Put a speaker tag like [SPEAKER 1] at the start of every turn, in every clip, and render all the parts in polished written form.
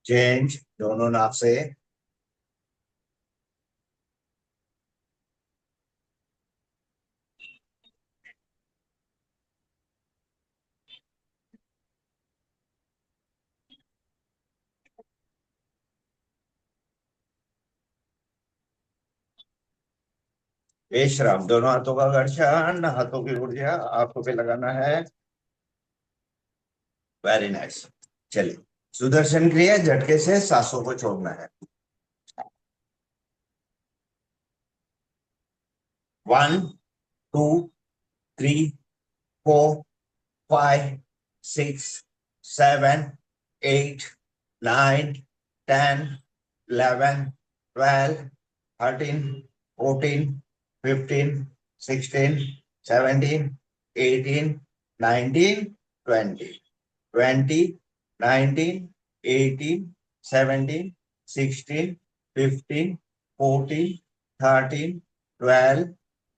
[SPEAKER 1] Change दोनों नाक से। विश्राम, दोनों हाथों का घर्षण, हाथों की ऊर्जा आंखों पे लगाना है। Very nice. चलिए, सुदर्शन क्रिया, झटके से सांसों को छोड़ना है। 1 2 3 4 5 6 7 8 9 10 11 12 13 14 15 16 17 18 19 20 20 19 18 17 16 15 14 13 12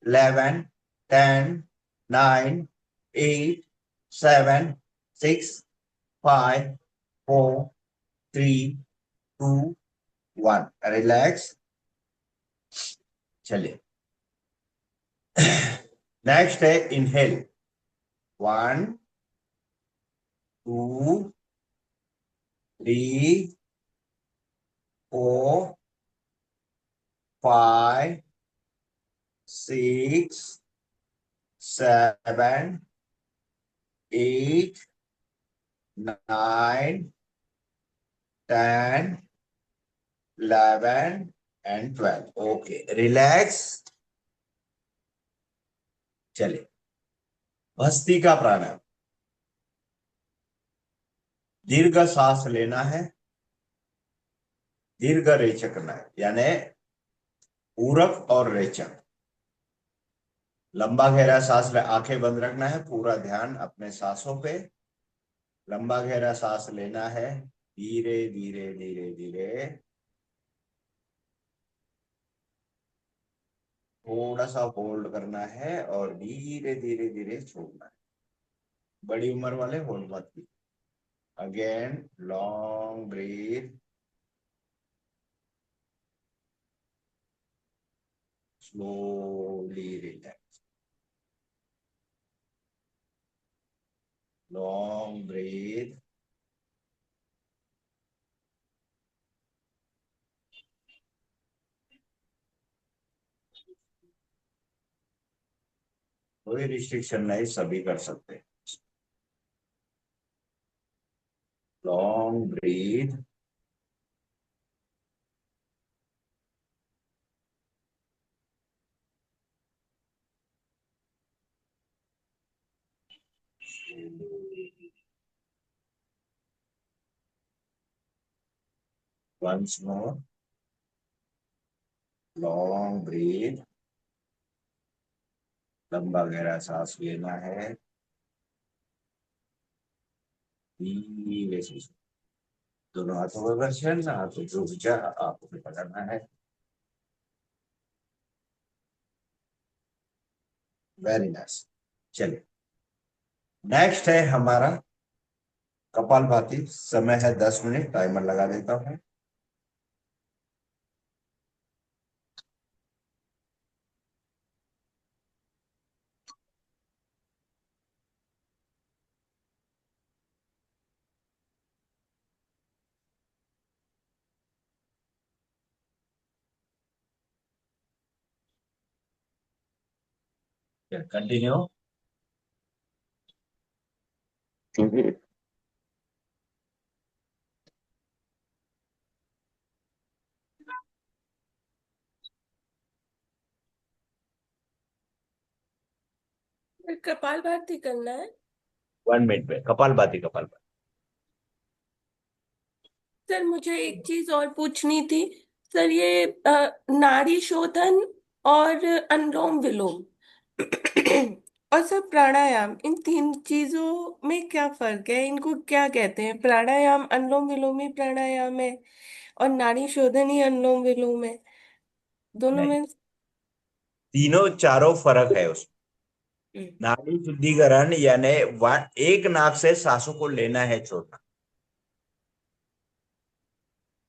[SPEAKER 1] 11 10 9 8 7 6 5 4 3 2 1। रिलैक्स। चलिए, नेक्स्ट है इनहेल। 1 2 3 4 5 6 7 8 9 10 11 and 12। Okay, relax. चलिए, भस्ती का प्राणायाम। दीर्घ सांस लेना है, दीर्घ रेचक करना है, यानी पूरक और रेचक। लंबा गहरा सांस ले, आंखें बंद रखना है, पूरा ध्यान अपने सांसों पे। लंबा गहरा सांस लेना है, धीरे धीरे धीरे धीरे, थोड़ा सा होल्ड करना है और धीरे धीरे धीरे छोड़ना है। बड़ी उम्र वाले होल्ड मत कीजिए। Again long breath, slowly relax. Long breath, कोई रिस्ट्रिक्शन नहीं, सभी कर सकते हैं। Long breath, once more, long breath. लंबा गहरा सांस लेना है, धीरे से। दोनों हाथों का घर्षण, हाथों की ऊर्जा आपको पे पकड़ना है। Very nice. चलिए, नेक्स्ट है हमारा कपालभाति। समय है 10 मिनट, टाइमर लगा देता हूँ। कंटिन्यू।
[SPEAKER 2] फिर कपालभाति करना है।
[SPEAKER 1] 1 मिनट में कपालभाति, कपालभाति।
[SPEAKER 2] सर मुझे एक चीज और पूछनी थी। सर ये नाड़ी शोधन और अनुलोम विलोम और सर प्राणायाम, इन तीन चीजों में क्या फर्क है? इनको क्या कहते हैं? प्राणायाम अनुलोम विलोम ही प्राणायाम है और नाड़ी शोधन ही अनुलोम विलोम है, दोनों
[SPEAKER 1] नहीं,
[SPEAKER 2] में?
[SPEAKER 1] तीनों चारों फर्क है उसमें।
[SPEAKER 2] हम्म।
[SPEAKER 1] नाड़ी शुद्धिकरण यानी एक नाक से सांसों को लेना है, छोड़ना।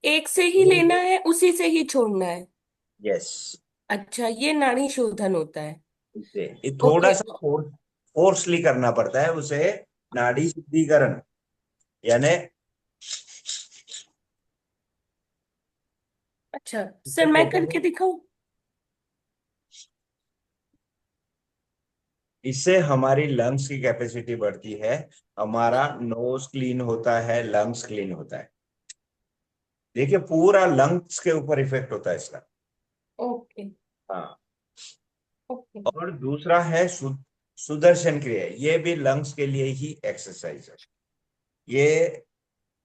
[SPEAKER 2] एक से ही लेना है, उसी से ही छोड़ना है?
[SPEAKER 1] यस।
[SPEAKER 2] अच्छा, ये नाड़ी शोधन होता है।
[SPEAKER 1] इसे ये
[SPEAKER 2] ओके।
[SPEAKER 1] थोड़ा सा फोर्सली करना पड़ता है उसे, नाड़ी शुद्धिकरण, यानी
[SPEAKER 2] अच्छा
[SPEAKER 1] इसे
[SPEAKER 2] सर, मैं
[SPEAKER 1] कहते
[SPEAKER 2] करके
[SPEAKER 1] हैं।
[SPEAKER 2] दिखाऊं?
[SPEAKER 1] इससे हमारी लंग्स की कैपेसिटी बढ़ती है, हमारा नोज क्लीन होता है, लंग्स क्लीन होता है। देखिए पूरा लंग्स के ऊपर इफेक्ट होता है इसका।
[SPEAKER 2] ओके।
[SPEAKER 1] हाँ।
[SPEAKER 2] ओके।
[SPEAKER 1] और दूसरा है सुदर्शन क्रिया, ये भी लंग्स के लिए ही एक्सरसाइज है। ये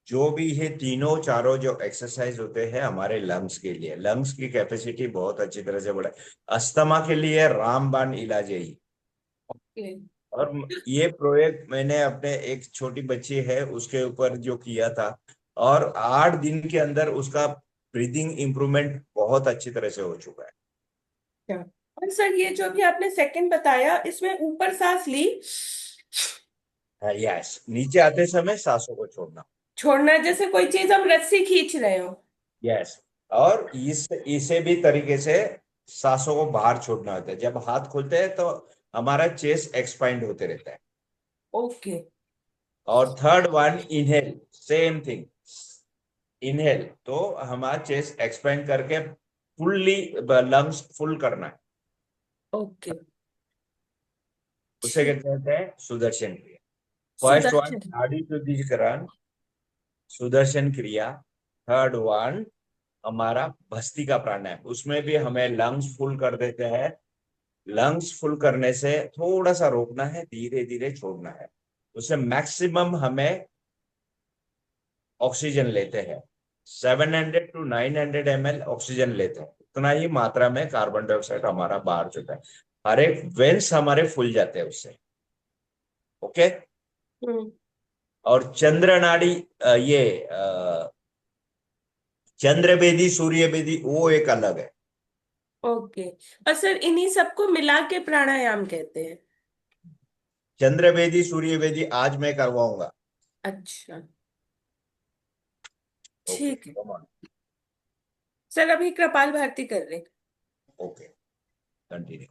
[SPEAKER 1] जो भी ये तीनों चारों जो एक्सरसाइज होते हैं हमारे लंग्स के लिए, लंग्स की कैपेसिटी बहुत अच्छी तरह से बढ़ाए। अस्थमा के लिए रामबाण इलाज है ये।
[SPEAKER 2] ओके।
[SPEAKER 1] और ये प्रोजेक्ट मैंने अपने एक छोटी बच्ची है उसके ऊपर जो किया था, और 8 दिन के अंदर उसका ब्रीदिंग इंप्रूवमेंट बहुत अच्छी तरह से हो चुका है।
[SPEAKER 2] अच्छा। और सर, ये जो अभी आपने सेकंड बताया, इसमें ऊपर सांस ली,
[SPEAKER 1] हाँ, यस, नीचे आते समय सांसों को छोड़ना।
[SPEAKER 2] छोड़ना, जैसे कोई चीज हम रस्सी खींच रहे हो?
[SPEAKER 1] यस। और इसे भी तरीके से सांसों को बाहर छोड़ना होता है। जब हाथ खोलते हैं तो हमारा चेस्ट एक्सपांड होते रहता है।
[SPEAKER 2] ओके।
[SPEAKER 1] और third one, inhale, same thing. Inhale तो हमारा चेस्ट एक्सपेंड करके फुल्ली लंग्स फुल करना है।
[SPEAKER 2] ओके।
[SPEAKER 1] उसे
[SPEAKER 2] ठीक।
[SPEAKER 1] कहते हैं सुदर्शन क्रिया। First one
[SPEAKER 2] Sudarshan.
[SPEAKER 1] नाड़ी शुद्धिकरण, सुदर्शन क्रिया। थर्ड वन हमारा भस्त्रिका प्राणायाम, उसमें भी हमें लंग्स फुल कर देते हैं। लंग्स फुल करने से थोड़ा सा रोकना है, धीरे धीरे छोड़ना है। उससे मैक्सिमम हमें ऑक्सीजन लेते हैं, 700 to 900 ml ऑक्सीजन लेते हैं, उतना ही मात्रा में कार्बन डाइऑक्साइड हमारा बाहर जाता है। हर एक वेंस हमारे फूल जाते हैं उससे। ओके।
[SPEAKER 2] हम्म।
[SPEAKER 1] और चंद्र नाड़ी, ये चंद्र बेदी सूर्य बेदी वो एक अलग है।
[SPEAKER 2] ओके। और सर, इन्हीं सबको मिला के प्राणायाम कहते हैं?
[SPEAKER 1] चंद्र बेदी सूर्य बेदी आज मैं करवाऊंगा।
[SPEAKER 2] अच्छा।
[SPEAKER 1] ओके,
[SPEAKER 2] ठीक है।
[SPEAKER 1] Come on.
[SPEAKER 2] सर, अभी कपाल भारती कर रहे हैं।
[SPEAKER 1] Okay, continue.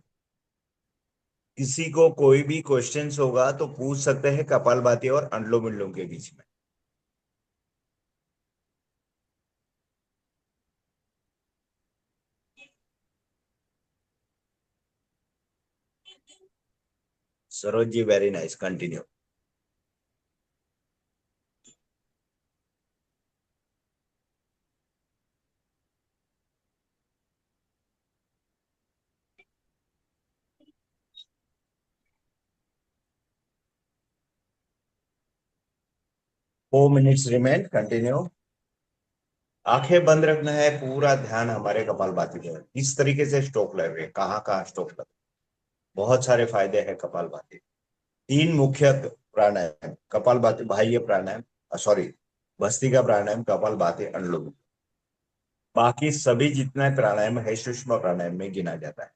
[SPEAKER 1] किसी को कोई भी क्वेश्चंस होगा तो पूछ सकते हैं कपालभाति और अनुलोम विलोम के बीच में। Saroj ji, very nice, continue. 4 minutes remain, continue. आंखें बंद रखना है, पूरा ध्यान हमारे कपालभाति पे है। किस तरीके से स्ट्रोक लग रहे हैं, कहाँ कहाँ स्ट्रोक लग रहे हैं। बहुत सारे फायदे हैं कपालभाति। 3 मुख्य प्राणायाम, कपालभाति, बाह्य प्राणायाम, सॉरी, भस्त्रिका प्राणायाम, कपालभाति, अनुलोम। बाकी सभी जितना प्राणायाम है सूक्ष्म प्राणायाम में गिना जाता है।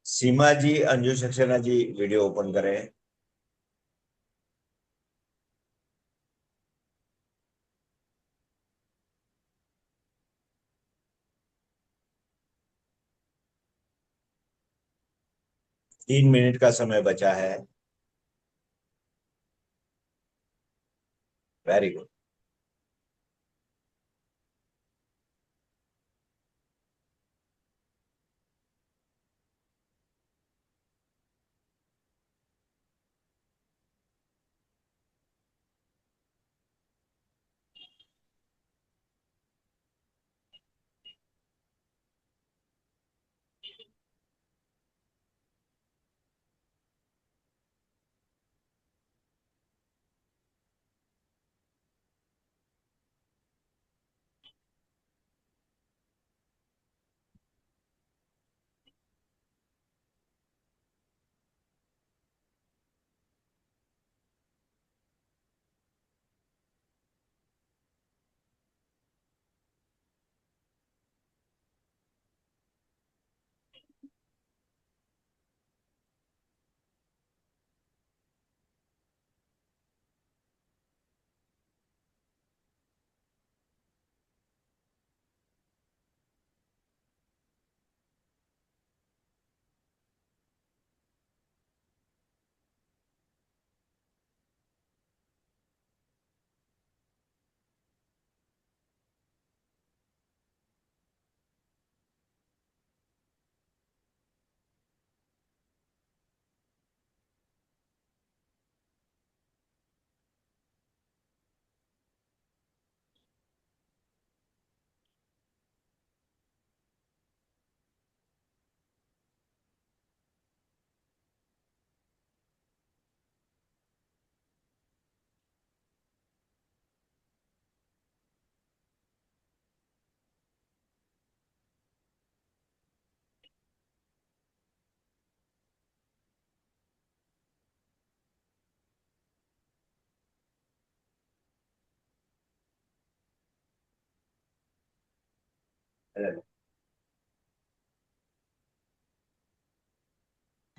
[SPEAKER 1] सीमा जी, अंजू सक्सेना जी, वीडियो ओपन करें। 3 मिनट का समय बचा है। Very good.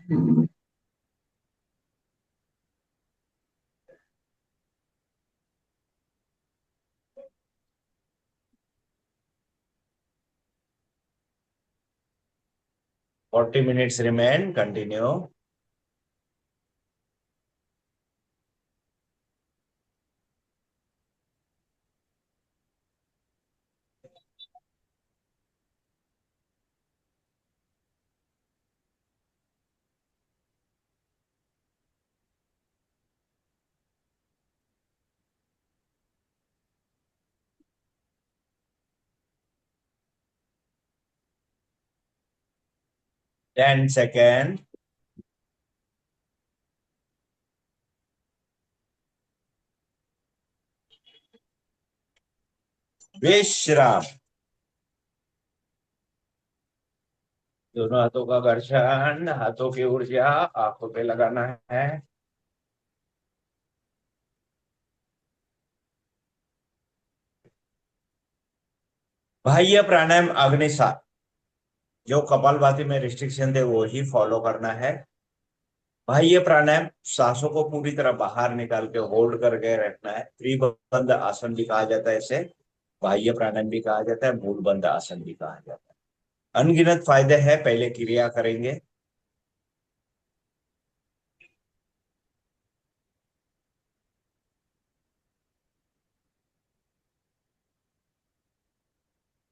[SPEAKER 2] Hmm.
[SPEAKER 1] 40 minutes remain, continue. 10 second. विश्राम। दोनों हाथों का घर्षण, हाथों की ऊर्जा आंखों पे लगाना है। बाह्य प्राणायाम अग्निसार, जो कपालभाति में रिस्ट्रिक्शन थे वो ही फॉलो करना है। बाह्य प्राणायाम सांसों को पूरी तरह बाहर निकाल के होल्ड करके रखना है। त्रिबंध आसन भी कहा जाता है इसे, बाह्य प्राणायाम भी कहा जाता है, मूलबंध आसन भी कहा जाता है। अनगिनत फायदे हैं, पहले क्रिया करेंगे।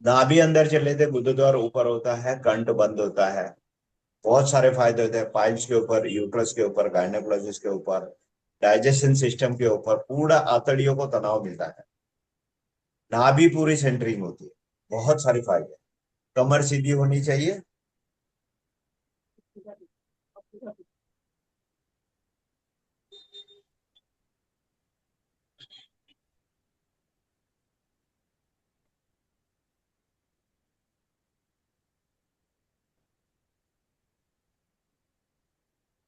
[SPEAKER 1] नाभि अंदर चले थे, गुदद्वार ऊपर होता है, कंठ बंद होता है। बहुत सारे फायदे होते हैं, पाइल्स के ऊपर, यूट्रस के ऊपर, गायनेकोलॉजिस्ट के ऊपर, डाइजेशन सिस्टम के ऊपर, पूरा आंतड़ियों को तनाव मिलता है। नाभि पूरी सेंटरिंग होती है। बहुत सारे फायदे। कमर सीधी होनी चाहिए।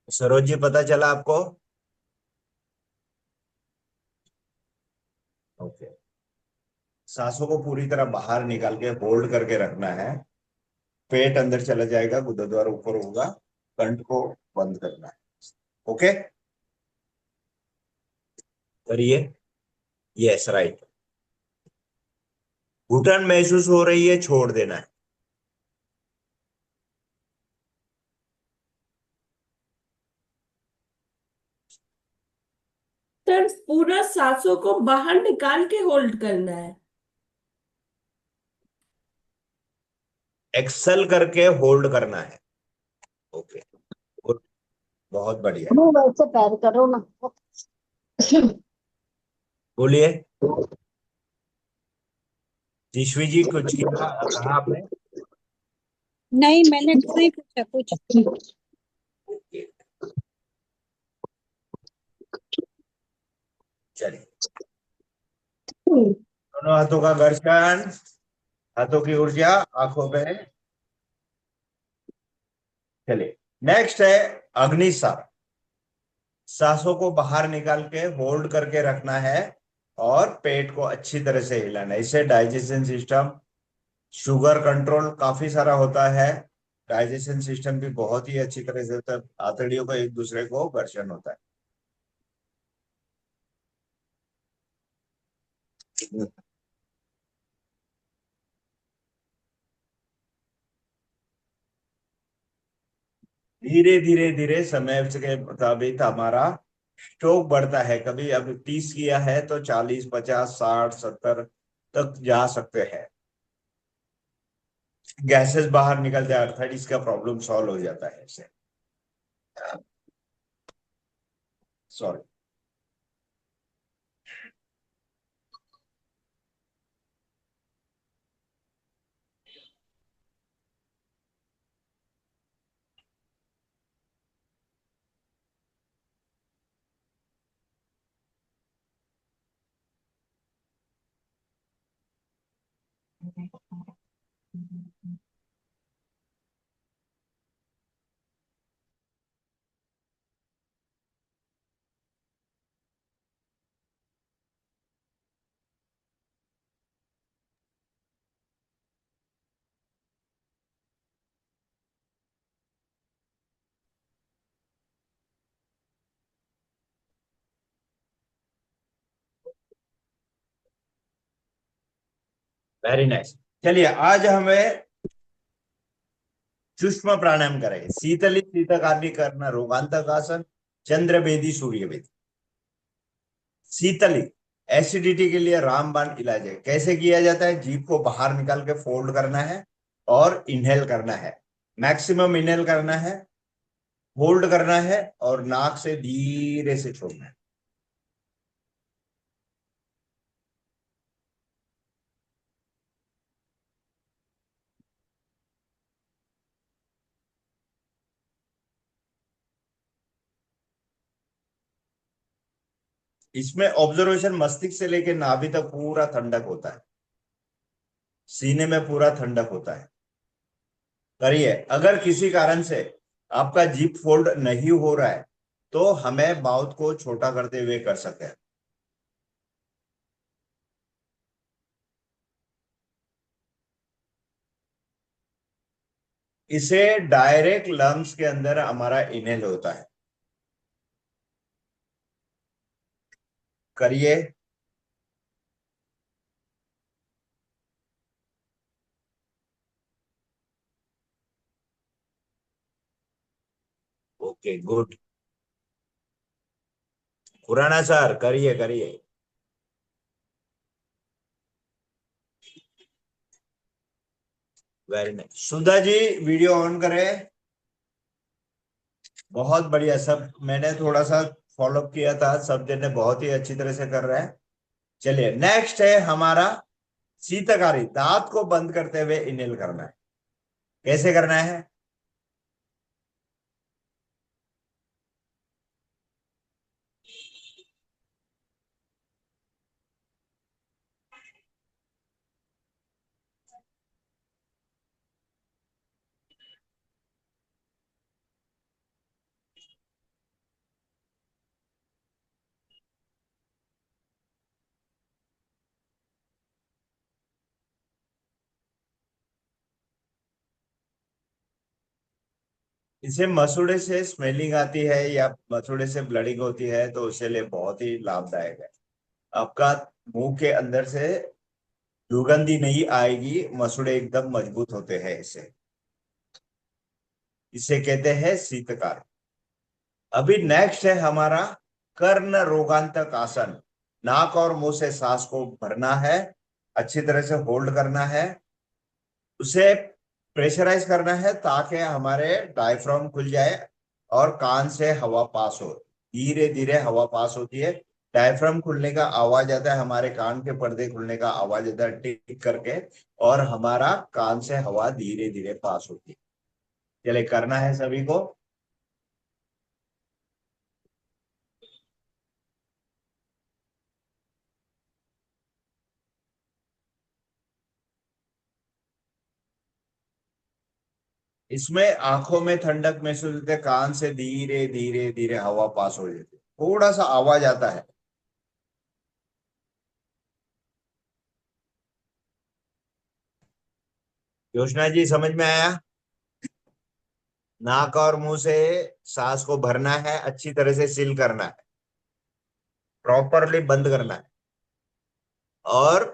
[SPEAKER 1] सरोज जी, पता चला आपको? ओके। सांसों को पूरी तरह बाहर निकाल के होल्ड करके रखना है। पेट अंदर चला जाएगा, गुदद्वार ऊपर होगा, कंठ को बंद करना है। ओके, करिए। Yes, right. घुटन महसूस हो रही है, छोड़ देना है।
[SPEAKER 2] सर पूरा सांसों को बाहर निकाल के होल्ड करना है।
[SPEAKER 1] एक्सेल करके होल्ड करना है। ओके, गुड, बहुत बढ़िया।
[SPEAKER 3] वैसे पैर करो ना।
[SPEAKER 1] बोलिए। जीश्वी जी कुछ किया कहा आपने?
[SPEAKER 4] नहीं, मैंने नहीं पूछा कुछ।
[SPEAKER 1] ओके, चलिए। दोनों हाथों का घर्षण, हाथों की ऊर्जा आंखों पे। चलिए, नेक्स्ट है अग्निसार। सांसों को बाहर निकाल के होल्ड करके रखना है और पेट को अच्छी तरह से हिलाना है। इससे डाइजेशन सिस्टम, शुगर कंट्रोल काफी सारा होता है। डाइजेशन सिस्टम भी बहुत ही अच्छी तरह से होता है। आंतड़ियों को एक दूसरे को घर्षण होता है। धीरे धीरे धीरे समय के मुताबिक हमारा स्ट्रोक बढ़ता है। कभी अब 30 किया है तो 40, 50, 60, 70 तक जा सकते हैं। गैसेस बाहर निकल जाए, अर्थात का प्रॉब्लम सॉल्व हो जाता है इससे। सॉरी। Very nice. चलिए, आज हमें सूक्ष्म प्राणायाम करेंगे। शीतली शीतकारिणी करना, रोगांतक आसन, चंद्र बेदी, सूर्य बेदी। शीतली एसिडिटी के लिए रामबाण इलाज है। कैसे किया जाता है? जीभ को बाहर निकाल के फोल्ड करना है और इनहेल करना है। मैक्सिमम इनहेल करना है, होल्ड करना है और नाक से धीरे से छोड़ना है। इसमें ऑब्जर्वेशन मस्तिष्क से लेकर नाभि तक पूरा ठंडक होता है। सीने में पूरा ठंडक होता है। करिए। अगर किसी कारण से आपका जीभ फोल्ड नहीं हो रहा है तो हमें माउथ को छोटा करते हुए कर सकते हैं। इसे डायरेक्ट लंग्स के अंदर हमारा इनहेल होता है। करिए। Okay, good. खुराना सर, करिए करिए। Very nice. Sudha ji, video on करें। बहुत बढ़िया। सब मैंने थोड़ा सा फॉलो किया था, सब जने बहुत ही अच्छी तरह से कर रहे हैं। चलिए, नेक्स्ट है हमारा शीतकारी। दांत को बंद करते हुए इनहेल करना है। कैसे करना है? इसे मसूड़े से स्मेलिंग आती है या मसूड़े से ब्लडिंग होती है तो उसके लिए बहुत ही लाभदायक है। आपका मुंह के अंदर से दुर्गंधी नहीं आएगी। मसूड़े एकदम मजबूत होते हैं। इसे कहते हैं शीतकार। अभी नेक्स्ट है हमारा कर्ण रोगांतक आसन। नाक और मुंह से सांस को भरना है, अच्छी तरह से होल्ड करना है, उसे प्रेशराइज करना है ताकि हमारे डायफ्राम खुल जाए और कान से हवा पास हो। धीरे धीरे हवा पास होती है, डायफ्राम खुलने का आवाज आता है, हमारे कान के पर्दे खुलने का आवाज आता है टिक करके, और हमारा कान से हवा धीरे धीरे पास होती है। चलिए करना है सभी को। इसमें आंखों में ठंडक महसूस होती है, कान से धीरे धीरे धीरे हवा पास हो जाती है, थोड़ा सा आवाज आता है। योजना जी समझ में आया? नाक और मुंह से सांस को भरना है, अच्छी तरह से सील करना है, प्रॉपरली बंद करना है, और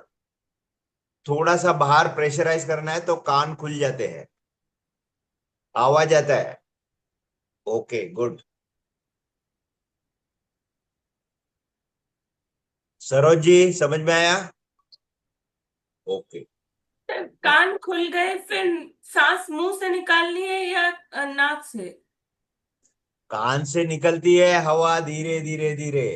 [SPEAKER 1] थोड़ा सा बाहर प्रेशराइज करना है तो कान खुल जाते हैं, आवाज आता है। Okay good. सरोज जी समझ में आया? ओके।
[SPEAKER 2] कान खुल गए, फिर सांस मुंह से निकालनी है या नाक से?
[SPEAKER 1] कान से निकलती है हवा धीरे धीरे धीरे।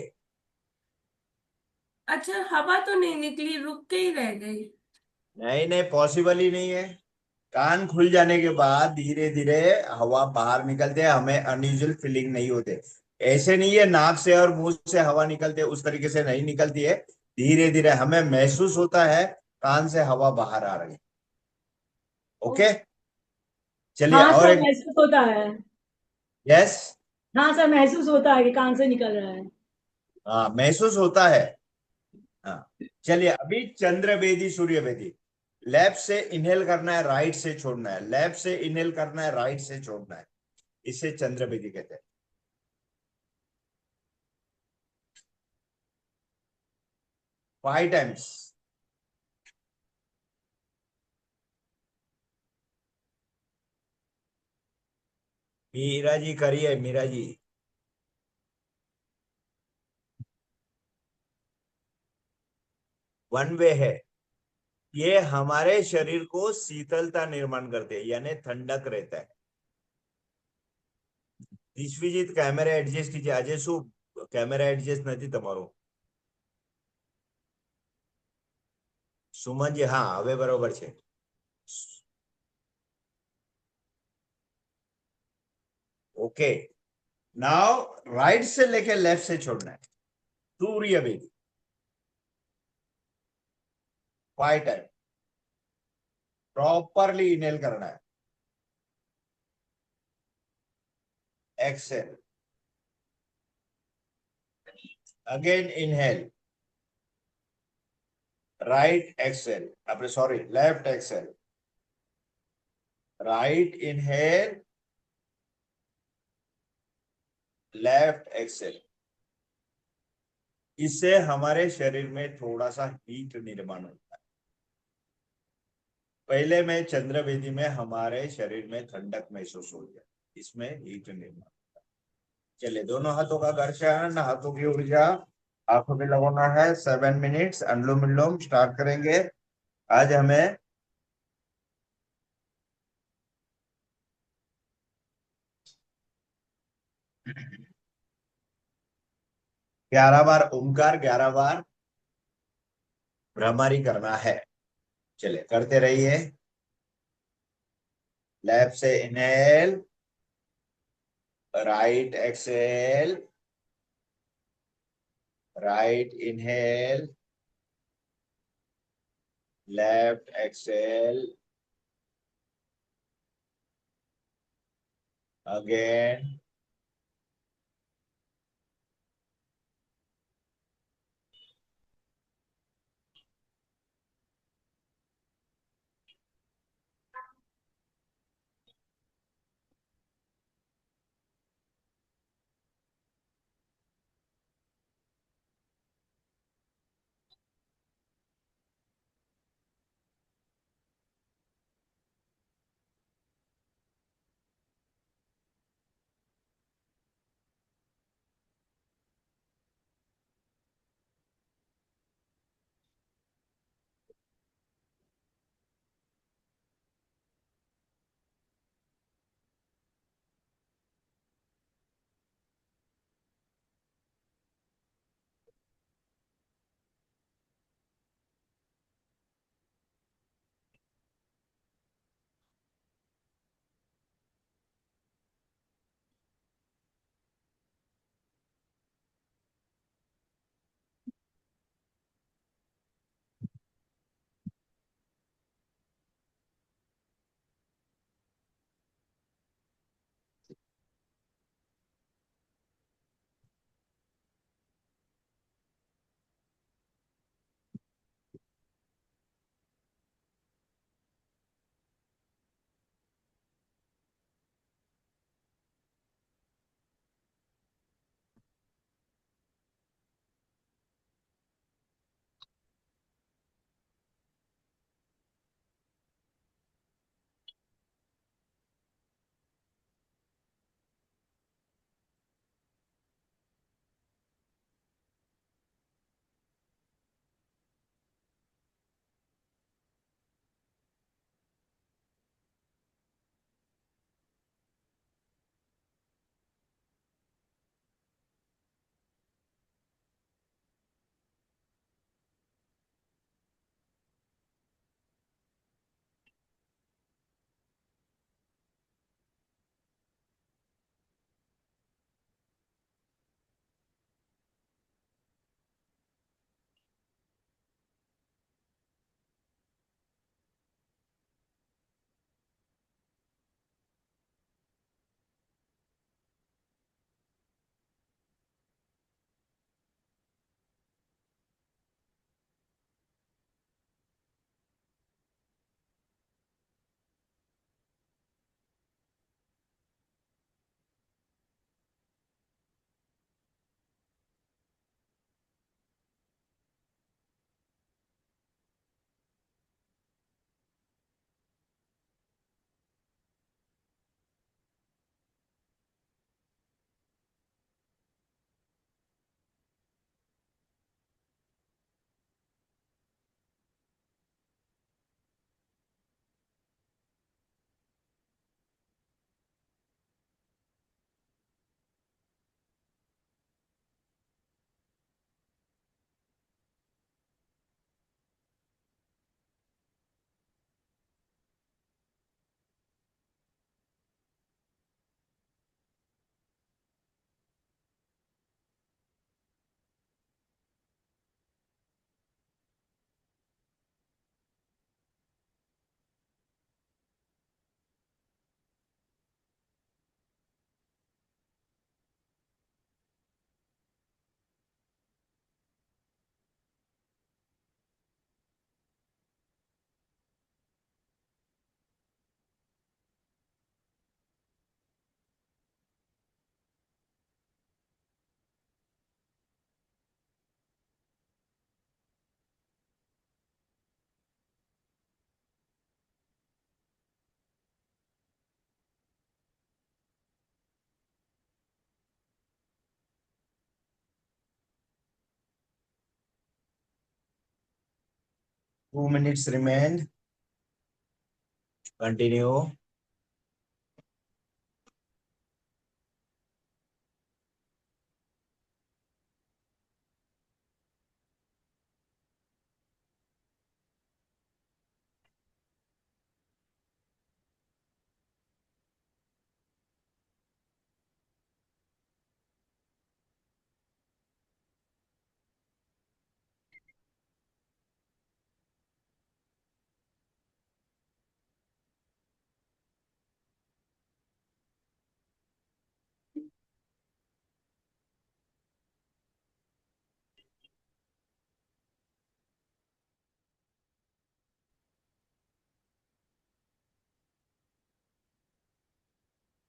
[SPEAKER 2] अच्छा, हवा तो नहीं निकली, रुक के ही रह गई।
[SPEAKER 1] नहीं नहीं, पॉसिबल ही नहीं है। कान खुल जाने के बाद धीरे धीरे हवा बाहर निकलते हैं, हमें अनयूजुअल फीलिंग नहीं होते। ऐसे नहीं है नाक से और मुंह से हवा निकलते, उस तरीके से नहीं निकलती है। धीरे धीरे हमें महसूस होता है कान से हवा बाहर आ रही है। ओके, चलिए
[SPEAKER 3] हाँ
[SPEAKER 1] और
[SPEAKER 3] सर,
[SPEAKER 1] एक।
[SPEAKER 3] महसूस होता है।
[SPEAKER 1] यस।
[SPEAKER 3] हाँ सर, महसूस होता है कि कान से निकल रहा है।
[SPEAKER 1] हाँ महसूस होता है। हाँ चलिए, अभी चंद्र बेदी सूर्य बेदी। लेफ्ट से इनहेल करना है, राइट से छोड़ना है, लेफ्ट से इनहेल करना है, राइट से छोड़ना है, इसे चंद्र बेदी कहते हैं। 5 टाइम्स। मीरा जी करिए, मीरा जी। वन वे है, ये हमारे शरीर को शीतलता निर्माण करते हैं, यानी ठंडक रहता है। विश्वजीत कैमरा एडजस्ट कीजिए, अजय शु कैमरा एडजस्ट नहीं તમારો। સુમન जी हाँ હવે बरोबर છે। ओके, नाउ राइट से लेके लेफ्ट से छोड़ना है। सूर्य बेदी 5 टाइम, प्रॉपरली इनहेल करना है, exhale, again inhale, right exhale, अपने sorry left exhale, right inhale, left exhale. इससे हमारे शरीर में थोड़ा सा हीट निर्माण होता है। पहले में चंद्र बेदी में हमारे शरीर में ठंडक महसूस हो गया, इसमें हीट निर्माण। चलिए, दोनों हाथों का घर्षण, हाथों की ऊर्जा आंखों में लगाना है। 7 मिनट्स अनुलोम विलोम स्टार्ट करेंगे। आज हमें 11 बार ओमकार, 11 बार भ्रमरी करना है। चलिए करते रहिए। लेफ्ट से inhale, right exhale, right inhale, left exhale, again, 2 minutes remain. Continue.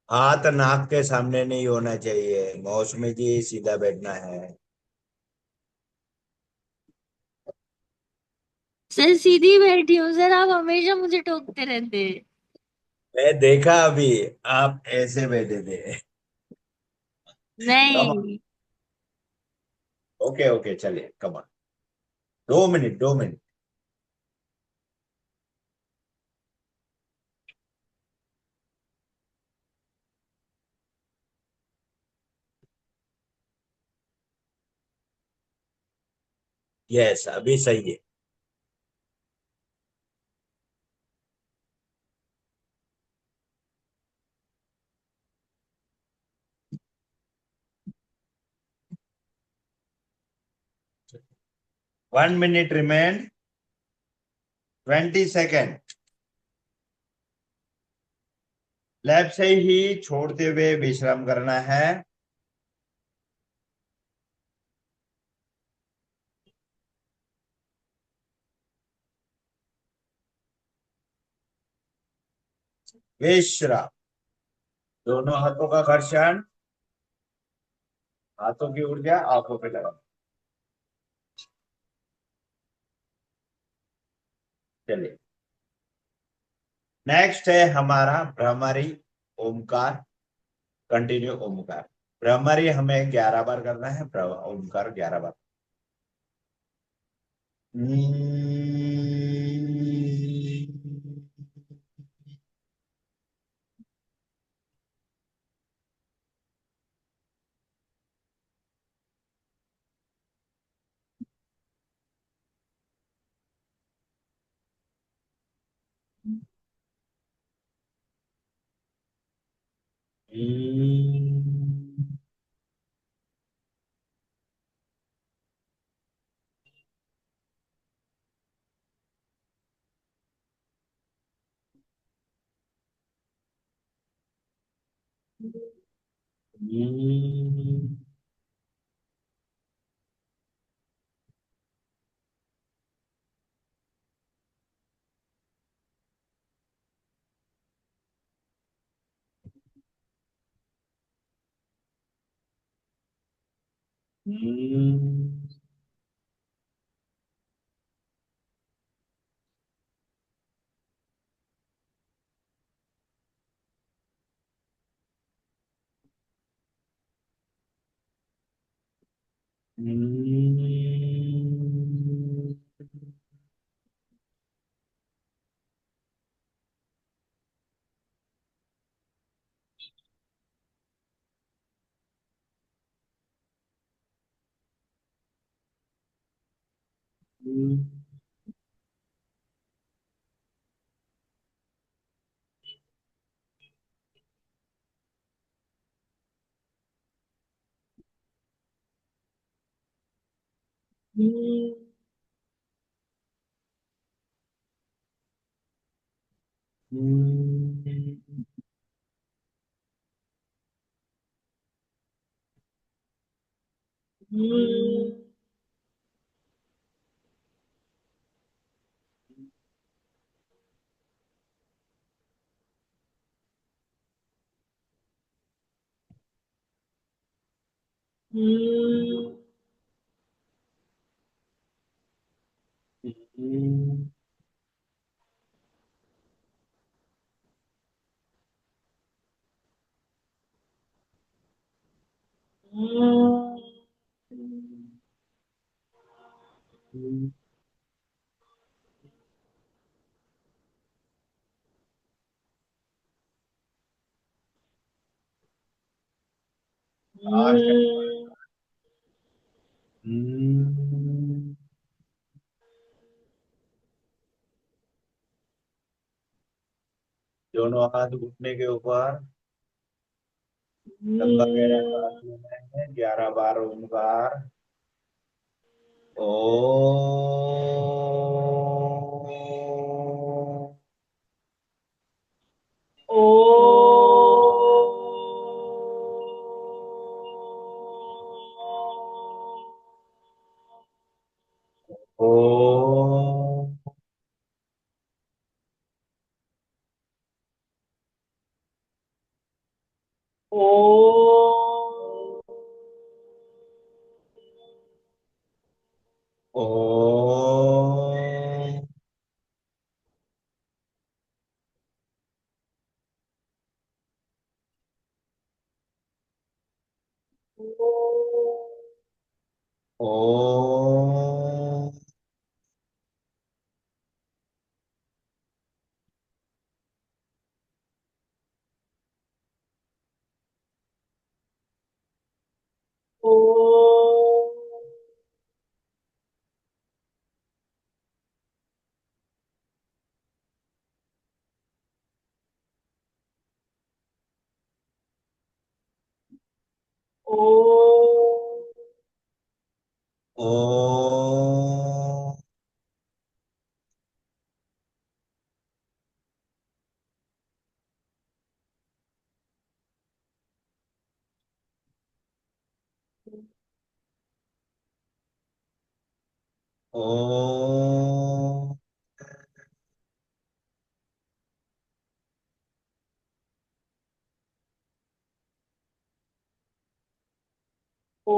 [SPEAKER 1] हाथ नाक के सामने नहीं होना चाहिए। मौसमी जी सीधा बैठना है।
[SPEAKER 5] सर सीधी बैठी हूँ सर, आप हमेशा मुझे टोकते रहते हैं।
[SPEAKER 1] मैं देखा अभी, आप ऐसे बैठे थे। कम।
[SPEAKER 5] नहीं।
[SPEAKER 1] ओके ओके, चलिए कम। 2 मिनट, 2 मिनट। यस, अभी सही है। One minute remain. 20 second. Left से ही छोड़ते हुए विश्राम करना है। विश्राम। दोनों हाथों का घर्षण, हाथों की ऊर्जा आंखों पे लगा। चलिए, नेक्स्ट है हमारा भ्रमरी ओमकार। कंटिन्यू ओमकार। भ्रमरी हमें 11 बार करना है, ओमकार 11 बार।
[SPEAKER 3] हम्म,
[SPEAKER 1] हम्म, दोनों हाथ घुटने के ऊपर, लंबा गहरा सांस
[SPEAKER 3] हम्म,
[SPEAKER 1] लेना है, 11 बार ओंकार। ओ,
[SPEAKER 3] ओ,
[SPEAKER 1] ओ,
[SPEAKER 3] ओ,
[SPEAKER 1] ओ, ओ,
[SPEAKER 3] ओ, ओ,
[SPEAKER 1] ओ,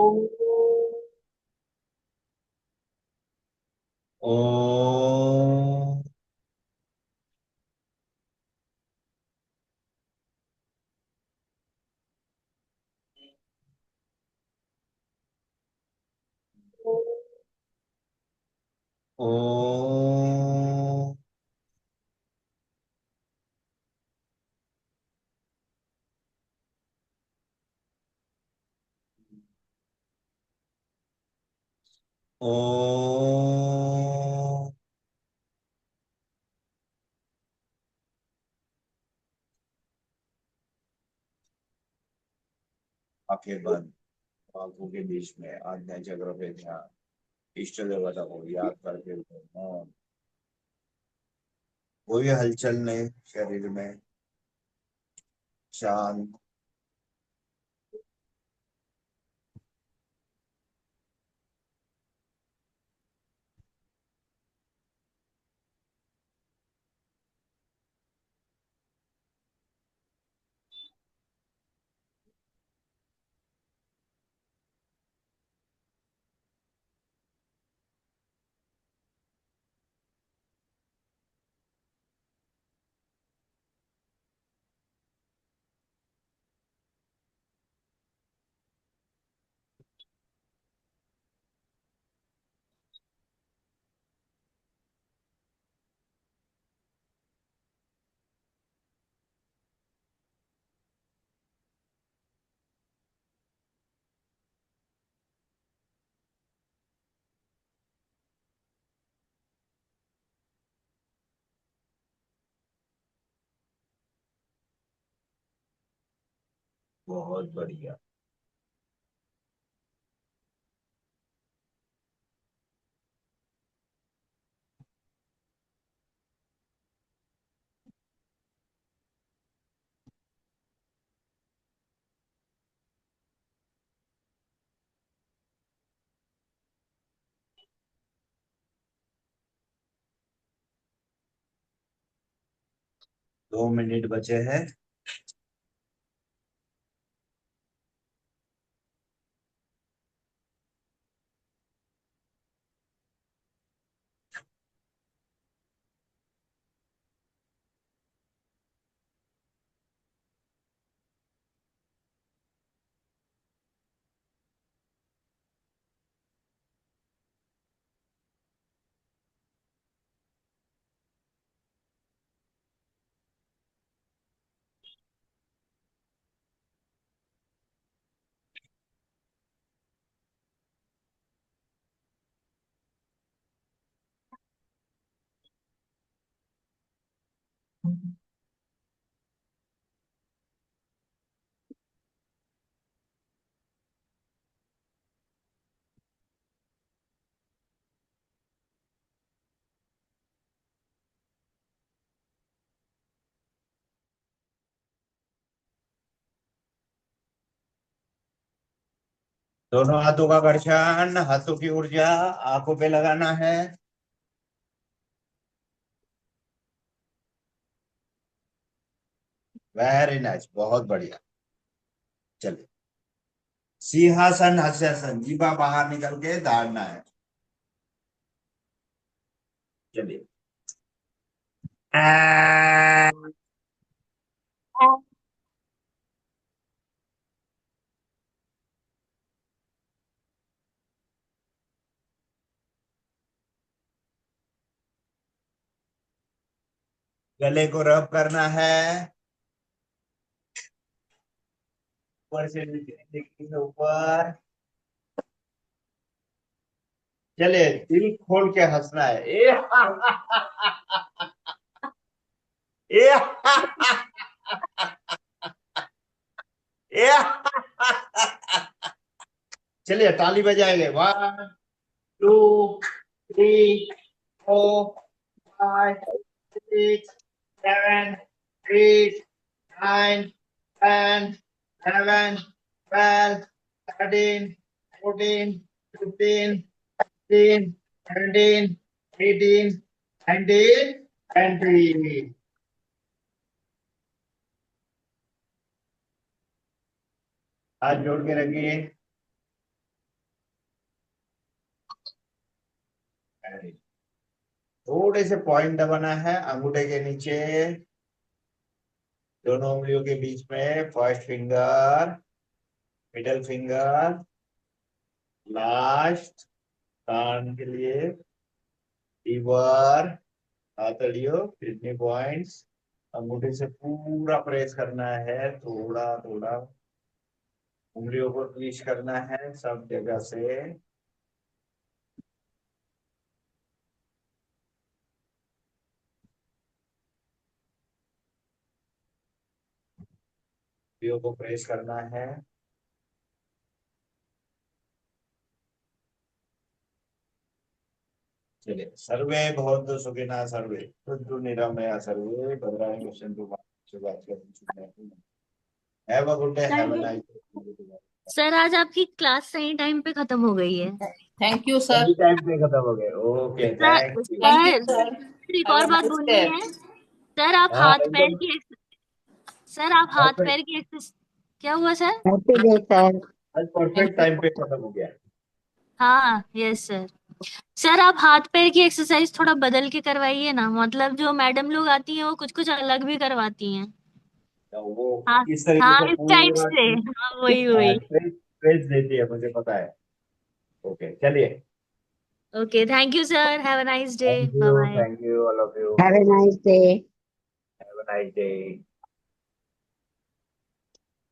[SPEAKER 1] ओ,
[SPEAKER 3] ओ,
[SPEAKER 1] ओ। आंखें बंद, आंखों के बीच में आज्ञा चक्र पे ध्यान, इष्ट देवता को याद करके मौन, कोई हलचल नहीं शरीर में, शांत। बहुत बढ़िया। 2 मिनट बचे हैं। दोनों हाथों का घर्षण, हाथों की ऊर्जा आंखों पे लगाना है। वेरी नाइस, बहुत बढ़िया। चलिए, सिंहासन हास्यासन, जीवा बाहर निकल के दाड़ना है। चलिए, आ, गले को रब करना है, ऊपर से नीचे, नीचे से ऊपर। चले, दिल खोल के हंसना है। ए ए चलिए, ताली बजाएंगे। 1 2 3 4 5 6 7 8 9 10 11 12 13 14 15 16 17 18 19 20। हाथ जोड़ के रखिए। थोड़े से पॉइंट दबाना है अंगूठे के नीचे, दोनों उंगलियों के बीच में। First finger, middle finger, last कान के लिए, लीवर, हथेलियों, किडनी पॉइंट्स। अंगूठे से पूरा प्रेस करना है, थोड़ा थोड़ा उंगलियों को ट्विस्ट करना है सब जगह से। उंगलियों को प्रेस करना है। चलिए, सर्वे भवन्तु सुखिनः, सर्वे सन्तु निरामया, सर्वे भद्राणि पश्यन्तु मा कश्चित्। Have a good day, have a nice day.
[SPEAKER 5] Sir आज आपकी क्लास सही टाइम पे खत्म हो गई है।
[SPEAKER 3] Thank you sir.
[SPEAKER 1] सही टाइम पे खत्म हो गए। Okay,
[SPEAKER 5] sir
[SPEAKER 1] thank you.
[SPEAKER 3] Thank you
[SPEAKER 5] sir
[SPEAKER 3] sir.
[SPEAKER 5] एक
[SPEAKER 3] हैव
[SPEAKER 5] और
[SPEAKER 3] अ
[SPEAKER 5] बात
[SPEAKER 3] नाइस
[SPEAKER 5] बोलनी
[SPEAKER 3] डे।
[SPEAKER 5] है। सर आप
[SPEAKER 1] हाँ,
[SPEAKER 5] हाथ पैर
[SPEAKER 1] एकदम
[SPEAKER 5] की सर आप हाथ
[SPEAKER 1] परफेक्ट।
[SPEAKER 5] पैर की एक्सरसाइज। क्या हुआ सर?
[SPEAKER 4] Happy day sir.
[SPEAKER 1] आज परफेक्ट टाइम पे खत्म हो गया।
[SPEAKER 5] हाँ यस सर। सर आप हाथ पैर की एक्सरसाइज थोड़ा बदल के करवाइए ना, मतलब जो मैडम लोग आती हैं वो कुछ कुछ अलग भी करवाती हैं।
[SPEAKER 1] तो वो
[SPEAKER 5] हाँ
[SPEAKER 1] इस तरीके
[SPEAKER 5] हाँ
[SPEAKER 1] से
[SPEAKER 5] इस टाइप
[SPEAKER 1] पूरा
[SPEAKER 5] से। हाँ वही वही।
[SPEAKER 1] स्ट्रेच देती है, मुझे पता है। ओके, चलिए।
[SPEAKER 5] Okay thank you sir, have a nice day,
[SPEAKER 1] thank
[SPEAKER 5] bye
[SPEAKER 1] you,
[SPEAKER 5] bye.
[SPEAKER 1] Thank you all of you.
[SPEAKER 4] Have a nice day.
[SPEAKER 1] Have a nice day.